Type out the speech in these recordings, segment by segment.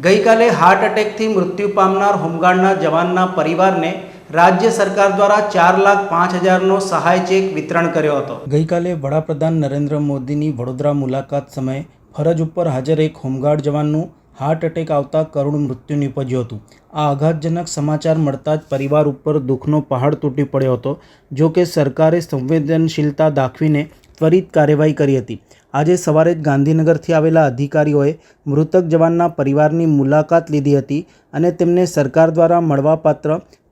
ગઈકાલે હાર્ટ એટેકથી મૃત્યુ પામનાર હોમગાર્ડના જવાનના પરિવારને રાજ્ય સરકાર દ્વારા 4,05,000નો સહાય ચેક વિતરણ કર્યો હતો। ગઈકાલે વડાપ્રધાન નરેન્દ્ર મોદીની વડોદરા મુલાકાત સમયે ફરજ ઉપર હાજર એક હોમગાર્ડ જવાનનું હાર્ટ એટેક આવતા કરુણ મૃત્યુ નીપજ્યું હતું। આ આઘાતજનક સમાચાર મળતા જ પરિવાર ઉપર દુઃખનો પહાડ તૂટી પડ્યો હતો। જો કે સરકારે સંવેદનશીલતા દાખવીને ત્વરિત કાર્યવાહી કરી હતી। આજે સવારે જ ગાંધીનગરથી આવેલા અધિકારીઓએ મૃતક જવાનના પરિવારની મુલાકાત લીધી હતી અને તેમને સરકાર દ્વારા મળવાપાત્ર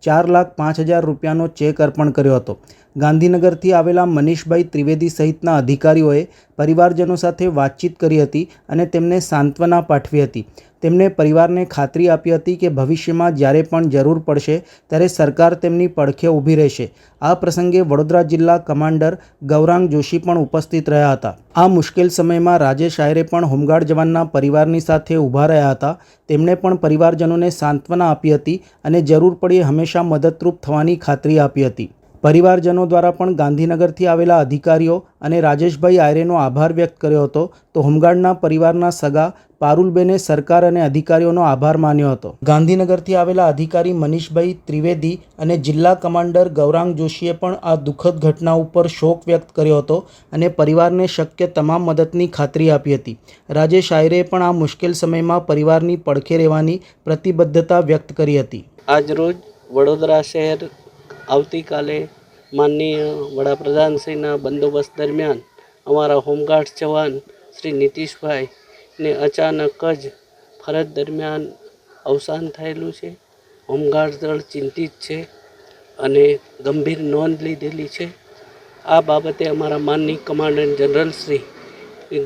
4,05,000 રૂપિયાનો ચેક અર્પણ કર્યો હતો। ગાંધીનગરથી આવેલા મનીષભાઈ ત્રિવેદી સહિતના અધિકારીઓએ પરિવારજનો સાથે વાતચીત કરી હતી અને તેમને સાંત્વના પાઠવી હતી। તેમણે પરિવારને ખાતરી આપી હતી કે ભવિષ્યમાં જ્યારે પણ જરૂર પડશે ત્યારે સરકાર તેમની પડખે ઊભી રહેશે। આ પ્રસંગે વડોદરા જિલ્લા કમાન્ડર ગૌરાંગ જોશી પણ ઉપસ્થિત રહ્યા હતા। આ મુશ્કેલ સમયમાં રાજેશ આયરે પણ હોમગાર્ડ જવાનના પરિવારની સાથે ઊભા રહ્યા હતા। તેમણે પણ પરિવારજનોને સાંત્વના આપી હતી અને જરૂર પડીએ હંમેશા મદદરૂપ થવાની ખાતરી આપી હતી। પરિવારજનો દ્વારા પણ ગાંધીનગરથી આવેલા અધિકારીઓ અને રાજેશભાઈ આયરેનો આભાર વ્યક્ત કર્યો હતો તો હોમગાર્ડના પરિવારના સગા પારુલબેને સરકાર અને અધિકારીઓનો આભાર માન્યો હતો। ગાંધીનગરથી આવેલા અધિકારી મનીષભાઈ ત્રિવેદી અને જિલ્લા કમાન્ડર ગૌરાંગ જોશીએ પણ આ દુઃખદ ઘટના ઉપર શોક વ્યક્ત કર્યો હતો અને પરિવારને શક્ય તમામ મદદની ખાતરી આપી હતી। રાજેશ આયરે પણ આ મુશ્કેલ સમયમાં પરિવારની પડખે રહેવાની પ્રતિબદ્ધતા વ્યક્ત કરી હતી। આજરોજ વડોદરા શહેર આવતીકાલે માનનીય વડાપ્રધાનશ્રીના બંદોબસ્ત દરમિયાન અમારા હોમગાર્ડ જવાન શ્રી નીતિશભાઈને અચાનક જ ફરજ દરમિયાન અવસાન થયેલું છે। હોમગાર્ડ દળ ચિંતિત છે અને ગંભીર નોંધ લીધેલી છે। આ બાબતે અમારા માનનીય કમાન્ડન્ટ જનરલ શ્રી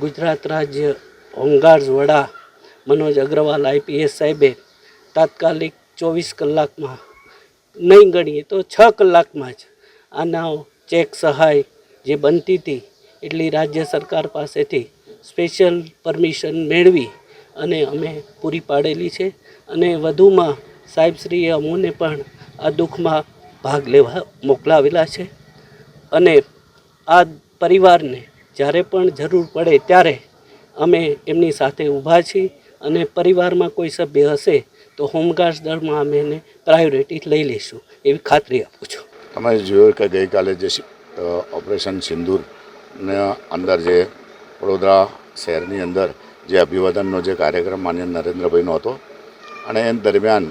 ગુજરાત રાજ્ય હોમગાર્ડ્સ વડા મનોજ અગ્રવાલ IPS સાહેબે તાત્કાલિક 24 કલાકમાં નહીં ગણીએ તો 6 કલાકમાં જ આના ચેક સહાય જે બનતી હતી એટલી રાજ્ય સરકાર પાસેથી સ્પેશિયલ પરમિશન મેળવી અને અમે પૂરી પાડેલી છે અને વધુમાં સાહેબશ્રીએ અમોને પણ આ દુઃખમાં ભાગ લેવા મોકલાવેલા છે અને આ પરિવારને જ્યારે પણ જરૂર પડે ત્યારે અમે એમની સાથે ઊભા છીએ અને પરિવારમાં કોઈ સભ્ય હશે તો હોમગાર્ડ દળમાં અમે એને પ્રાયોરિટી લઈ લઈશું એવી ખાતરી આપું છું। તમે જોયું કે ગઈકાલે જે ઓપરેશન સિંદૂરના અંદર જે વડોદરા શહેરની અંદર જે અભિવાદનનો જે કાર્યક્રમ માન્ય નરેન્દ્રભાઈનો હતો અને એ દરમિયાન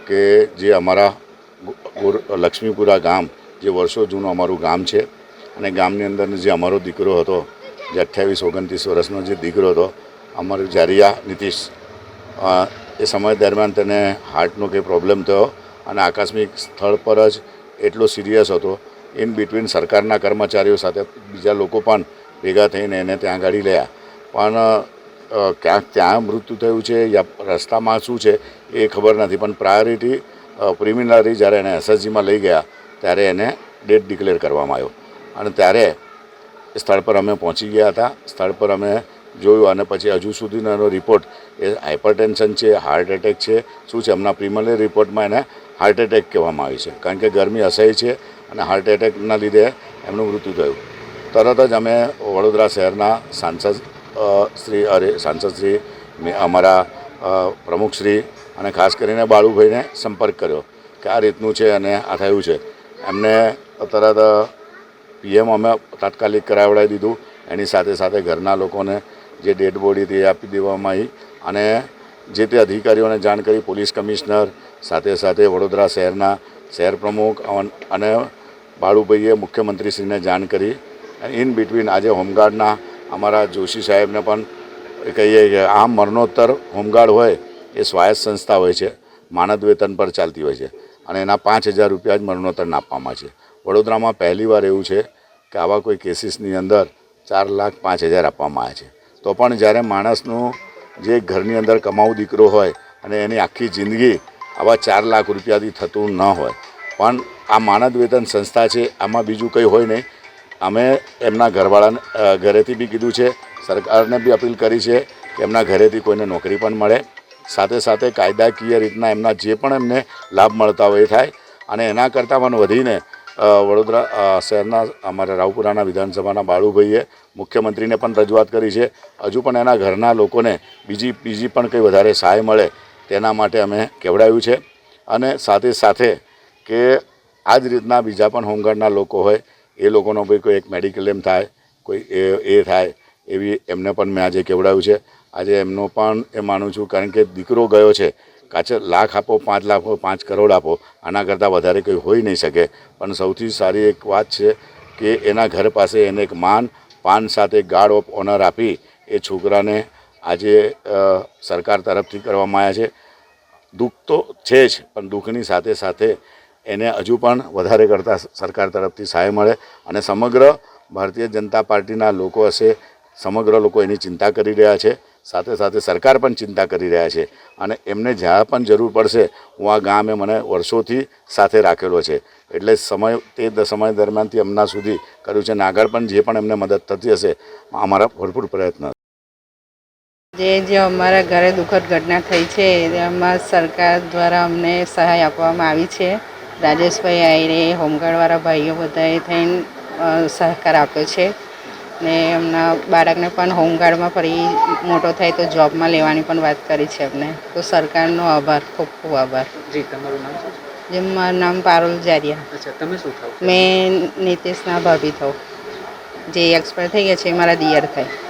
કે જે અમારા લક્ષ્મીપુરા ગામ જે વર્ષો જૂનું અમારું ગામ છે અને ગામની અંદર જે અમારો દીકરો હતો જે 28-29 વર્ષનો જે દીકરો હતો અમારો જારિયા નીતિશ, એ સમય દરમિયાન તેને હાર્ટનો કંઈ પ્રોબ્લેમ થયો અને આકસ્મિક સ્થળ પર જ એટલો સિરિયસ હતો। ઇન બિટવીન સરકારના કર્મચારીઓ સાથે બીજા લોકો પણ ભેગા થઈને એને ત્યાં ગાડી લયા પણ ક્યાંક ત્યાં મૃત્યુ થયું છે યા રસ્તામાં શું છે એ ખબર નથી પણ પ્રાયોરિટી પ્રિલિમિનરી જ્યારે એને SSGમાં લઈ ગયા ત્યારે એને ડેથ ડિક્લેર કરવામાં આવ્યો અને ત્યારે સ્થળ પર અમે પહોંચી ગયા હતા। સ્થળ પર અમે જોયું અને પછી હજુ સુધીનો રિપોર્ટ એ હાઇપરટેન્શન છે, હાર્ટ એટેક છે, શું છે હમણાં પ્રિલિમિનરી રિપોર્ટમાં એને હાર્ટ એટેક કહેવામાં આવી છે કારણ કે ગરમી અસહ્ય છે અને હાર્ટ એટેકના લીધે એમનું મૃત્યુ થયું। તરત જ અમે વડોદરા શહેરના સાંસદશ્રી અમારા પ્રમુખશ્રી અને ખાસ કરીને બાળુભાઈને સંપર્ક કર્યો કે આ રીતનું છે અને આ થયું છે। એમને તરત PM અમે તાત્કાલિક કરાવડાવી દીધું। એની સાથે સાથે ઘરના લોકોને જે ડેડ બોડી તે આપી દેવામાં આવી અને જે તે અધિકારીઓને જાણ કરી, પોલીસ કમિશનર સાથે સાથે વડોદરા શહેરના શહેર પ્રમુખ અને બાળુભાઈએ મુખ્યમંત્રીશ્રીને જાણ કરી। ઇન બિટવીન આજે હોમગાર્ડના અમારા જોશી સાહેબને પણ કહીએ કે આમ મરણોત્તર હોમગાર્ડ હોય એ સ્વાયત્ત સંસ્થા હોય છે, માનદ વેતન પર ચાલતી હોય છે અને એના 5,000 રૂપિયા જ મરણોત્તરના આપવામાં છે। વડોદરામાં પહેલીવાર એવું છે કે આવા કોઈ કેસીસની અંદર 4,05,000 આપવામાં આવે છે। તો પણ જ્યારે માણસનું જે ઘરની અંદર કમાવું દીકરો હોય અને એની આખી જિંદગી આવા 4 લાખ રૂપિયાથી થતું ન હોય પણ આ માનદ વેતન સંસ્થા છે, આમાં બીજું કંઈ હોય નહીં। અમે એમના ઘરવાળાને ઘરેથી બી કીધું છે, સરકારને બી અપીલ કરી છે કે એમના ઘરેથી કોઈને નોકરી પણ મળે, સાથે સાથે કાયદાકીય રીતના એમના જે પણ એમને લાભ મળતા હોય એ થાય અને એના કરતાં પણ વધીને વડોદરા શહેરના અમારા રાવપુરાના વિધાનસભાના બાળુભાઈએ મુખ્યમંત્રીને પણ રજૂઆત કરી છે. હજુ પણ એના ઘરના લોકોને બીજી પણ કંઈ વધારે સહાય મળે તેના માટે અમે કહેવડાવ્યું છે. અને સાથે સાથે કે આ જ રીતના બીજા પણ હોમગાર્ડના લોકો હોય એ લોકોનો ભાઈ કોઈ એક મેડિકલ ક્લેમ થાય, કોઈ એ થાય એવી એમને પણ મેં આજે કહેવડાવ્યું છે. આજે એમનો પણ એ માનું છું, કારણ કે દીકરો ગયો છે, કાચે લાખ આપો, 5 લાખ આપો, 5 કરોડ આપો, આના કરતાં વધારે કંઈ હોઈ નહીં શકે. પણ સૌથી સારી એક વાત છે કે એના ઘર પાસે એને એક પાન સાથે ગાર્ડ ઓફ ઓનર આપી એ છોકરાને આજે સરકાર તરફથી કરવામાં આવ્યા છે. દુઃખ તો છે જ, પણ દુઃખની સાથે સાથે એને હજુ પણ વધારે કરતાં સરકાર તરફથી સહાય મળે. અને સમગ્ર ભારતીય જનતા પાર્ટીના લોકો હશે, સમગ્ર લોકો એની ચિંતા કરી રહ્યા છે. સાથે સાથે સરકાર પણ ચિંતા કરી રહ્યા છે. અને એમને જ્યાં પણ જરૂર પડશે, હું આ ગામે મને વર્ષોથી સાથે રાખેલો છે, એટલે સમય દરમિયાનથી હમણાં સુધી કર્યું છે. અને આગળ પણ જે પણ એમને મદદ થતી હશે, અમારા ભરપૂર પ્રયત્ન. જે અમારા ઘરે દુઃખદ ઘટના થઈ છે એમાં સરકાર દ્વારા અમને સહાય આપવામાં આવી છે. રાજેશભાઈ આયરે, હોમગાર્ડવાળા ભાઈઓ બધાએ થઈને સહકાર આપ્યો છે. ને એમના બાળકને પણ હોમગાર્ડમાં ફરી મોટો થાય તો જોબમાં લેવાની પણ વાત કરી છે અમને. તો સરકારનો આભાર, ખૂબ ખૂબ આભાર. જી, તમારું નામ શું છે? જેમ મારું નામ પારુલ જારિયા. અચ્છા, તમે શું થાવ? મેં નીતિશના ભાભી થાઉં. જે એક્સપાયર થઈ ગયા છે એ મારા દિયર થાય.